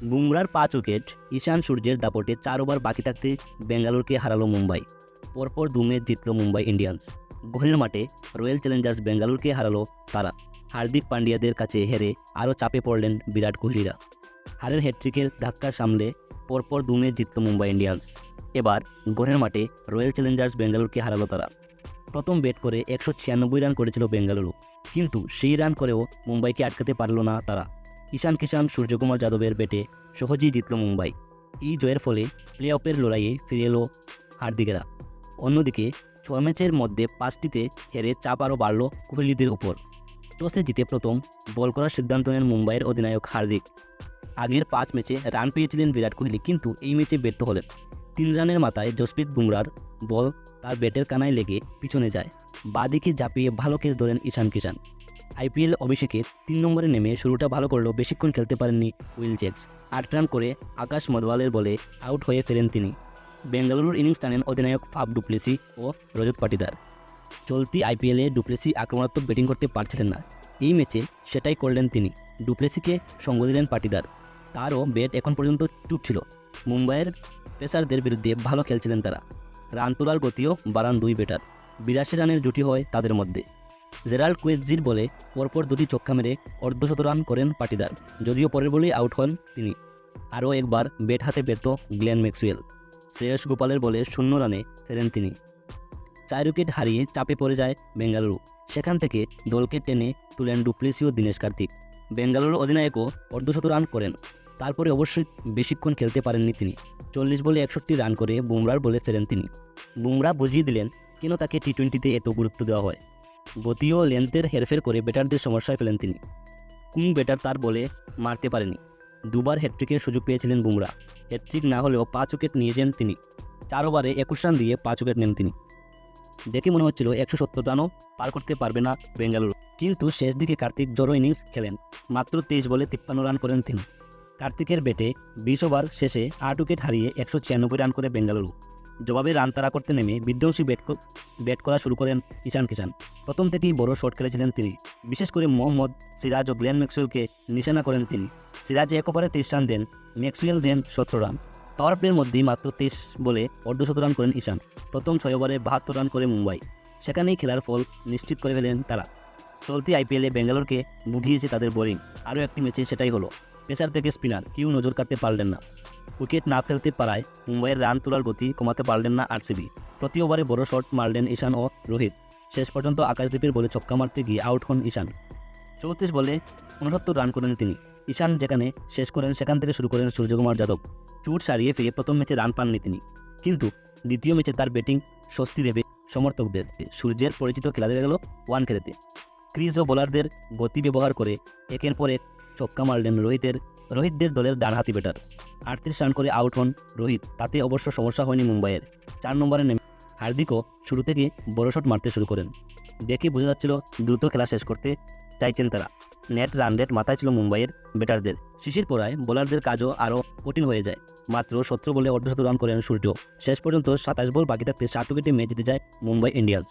বুমরার 5 wicket, ঈশান সূর্যের দাপটে 4 over বাকি থাকতে বেঙ্গালুরুকে হারালো মুম্বাই। পরপর 2 ম্যাচ জিতল মুম্বাই ইন্ডিয়ান্স। ঘরের মাঠে রয়্যাল চ্যালেঞ্জার্স বেঙ্গালুরুকে হারালো তারা। হার্দিক পান্ডিয়াদের কাছে হেরে আরও চাপে পড়লেন বিরাট কোহলিরা। হারের হ্যাট্রিকের ধাক্কা সামলে পরপর 2 ম্যাচ জিতল মুম্বাই ইন্ডিয়ান্স। এবার ঘরের মাঠে রয়্যাল চ্যালেঞ্জার্স বেঙ্গালুরুকে হারালো তারা। প্রথম ব্যাট করে 196 রান করেছিল বেঙ্গালুরু, কিন্তু সেই রান করেও মুম্বাইকে আটকাতে পারল না তারা। ঈশান কিষান, সূর্যকুমার যাদবের ব্যাটে সহজেই জিতল মুম্বাই। এই জয়ের ফলে প্লে অফের লড়াইয়ে ফিরে এলো হার্দিকেরা। অন্যদিকে 6 ম্যাচের মধ্যে 5টিতে হেরে চাপ আরও বাড়ল কোহলিদের উপর। টসে জিতে প্রথম বল করার সিদ্ধান্ত নেন মুম্বাইয়ের অধিনায়ক হার্দিক। আগের 5 ম্যাচে রান পেয়েছিলেন বিরাট কোহলি, কিন্তু এই ম্যাচে ব্যর্থ হলেন। 3 রানের মাথায় জসপ্রীত বুমরার বল তার ব্যাটের কানায় লেগে পিছনে যায়। বাঁদিকে ঝাঁপিয়ে ভালো ক্যাচ ধরেন ঈশান কিষান। আইপিএল অভিষেকে 3 নম্বরে নেমে শুরুটা ভালো করলেও বেশিক্ষণ খেলতে পারেননি উইল জ্যাক্স। 8 রান করে আকাশ মদওয়ালের বলে আউট হয়ে ফেরেন তিনি। বেঙ্গালুরুর ইনিংস টানেন অধিনায়ক ফাফ ডু প্লেসি ও রজত পাটিদার। চলতি আইপিএলে ডু প্লেসি আক্রমণাত্মক ব্যাটিং করতে পারছিলেন না। এই ম্যাচে সেটাই করলেন তিনি। ডু প্লেসিকে সঙ্গ দিলেন পাটিদার। তারও ব্যাট এখন পর্যন্ত চুপ ছিল। মুম্বাইয়ের পেসারদের বিরুদ্ধে ভালো খেলছিলেন তারা। রান তোলার গতিও বাড়ান 2 ব্যাটার। 82 রানের জুটি হয় তাদের মধ্যে। জেরাল্ড কুয়েজির বলে পরপর 2টি ছক্কা মেরে অর্ধশত রান করেন পাটিদার, যদিও পরের বলেই আউট হন তিনি। আরও একবার ব্যাট হাতে ব্যর্থ গ্লেন ম্যাক্সওয়েল। শ্রেয়স গোপালের বলে 0 রানে ফেরেন তিনি। 4 উইকেট হারিয়ে চাপে পড়ে যায় বেঙ্গালুরু। সেখান থেকে দলকে টেনে তুলেন ডু প্লেসি ও দীনেশ কার্তিক। বেঙ্গালুরুর অধিনায়কও অর্ধশত রান করেন। তারপরে অবশ্যই বেশিক্ষণ খেলতে পারেননি তিনি। 40 বলে 61 রান করে বুমরার বলে ফেরেন তিনি। বুমরা বুঝিয়ে দিলেন কেন তাকে টি-20তে এত গুরুত্ব দেওয়া হয়। গতি ও লেন্থের হেরফের করে ব্যাটারদের সমস্যায় ফেলেন তিনি। কোন ব্যাটার তার বলে মারতে পারেনি। 2 বার হ্যাট্রিকের সুযোগ পেয়েছিলেন বুমরা। হ্যাট্রিক না হলেও 5 উইকেট নিয়েছেন তিনি। 4 ওভারে 21 রান দিয়ে 5 উইকেট নেন তিনি। দেখে মনে হচ্ছিল 170 রানও পার করতে পারবে না বেঙ্গালুরু, কিন্তু শেষ দিকে কার্তিক জড়ো ইনিংস খেলেন। মাত্র 23 বলে 53 রান করেন তিনি। কার্তিকের ব্যাটে 20 ওভার শেষে 8 উইকেট হারিয়ে 196 রান করে বেঙ্গালুরু। জবাবে রান তাড়া করতে নেমে বিধ্বংসী ব্যাট করা শুরু করেন ঈশান কিষান। প্রথম থেকেই বড় শট খেলেছিলেন তিনি। বিশেষ করে মোহাম্মদ সিরাজ ও গ্লেন ম্যাক্সওয়েলকে নিশানা করেন তিনি। সিরাজ 1 ওভারে 23 রান দেন, ম্যাক্সওয়েল দেন 17 রান। পাওয়ার প্লের মধ্যেই মাত্র 23 বলে অর্ধশত রান করেন ঈশান। প্রথম 6 ওভারে 72 রান করে মুম্বাই। সেখানেই খেলার ফল নিশ্চিত করে ফেলেন তারা। চলতি আইপিএলে বেঙ্গালুরুকে বুঝিয়েছে তাদের বোলিং। আরও একটি ম্যাচে সেটাই হলো। পেসার থেকে স্পিনার কেউ নজর কাটতে পারলেন না। উইকেট না ফেলতে পারায় মুম্বাইয়ের রান তোলার গতি কমাতে পারলেন না আরসিবি। প্রতি ওভারে বড় শট মারলেন ঈশান ও রোহিত। শেষ পর্যন্ত আকাশদ্বীপের বলে ছক্কা মারতে গিয়ে আউট হন ঈশান। 34 বলে 69 রান করেন তিনি। ঈশান যেখানে শেষ করেন সেখান থেকে শুরু করেন সূর্যকুমার যাদব। চোট সারিয়ে ফিরে প্রথম ম্যাচে রান পাননি তিনি, কিন্তু দ্বিতীয় ম্যাচে তার ব্যাটিং স্বস্তি দেবে সমর্থকদের। সূর্যের পরিচিত খেলা দেখা গেল 1 খেলাতে। ক্রিজ ও বোলারদের গতি ব্যবহার করে একের পর এক ছক্কা মারলেন রোহিতদের দলের ডানহাতি ব্যাটার। 38 রান করে আউট হন রোহিত। তাতে অবশ্য সমস্যা হয়নি মুম্বাইয়ের। 4 নম্বরে নেমে হার্দিকও শুরু থেকে বড় শট মারতে শুরু করেন। দেখে বোঝা যাচ্ছিল দ্রুত খেলা শেষ করতে চাইছেন তারা। নেট রান রেট মাথায় ছিল মুম্বাইয়ের ব্যাটারদের। শিশির পড়ায় বোলারদের কাজও আরও কঠিন হয়ে যায়। মাত্র 17 বলে অর্ধশত রান করেন সূর্য। শেষ পর্যন্ত 27 বল বাকি থাকতে 7 উইকেটে ম্যাচ জিতে যায় মুম্বাই ইন্ডিয়ান্স।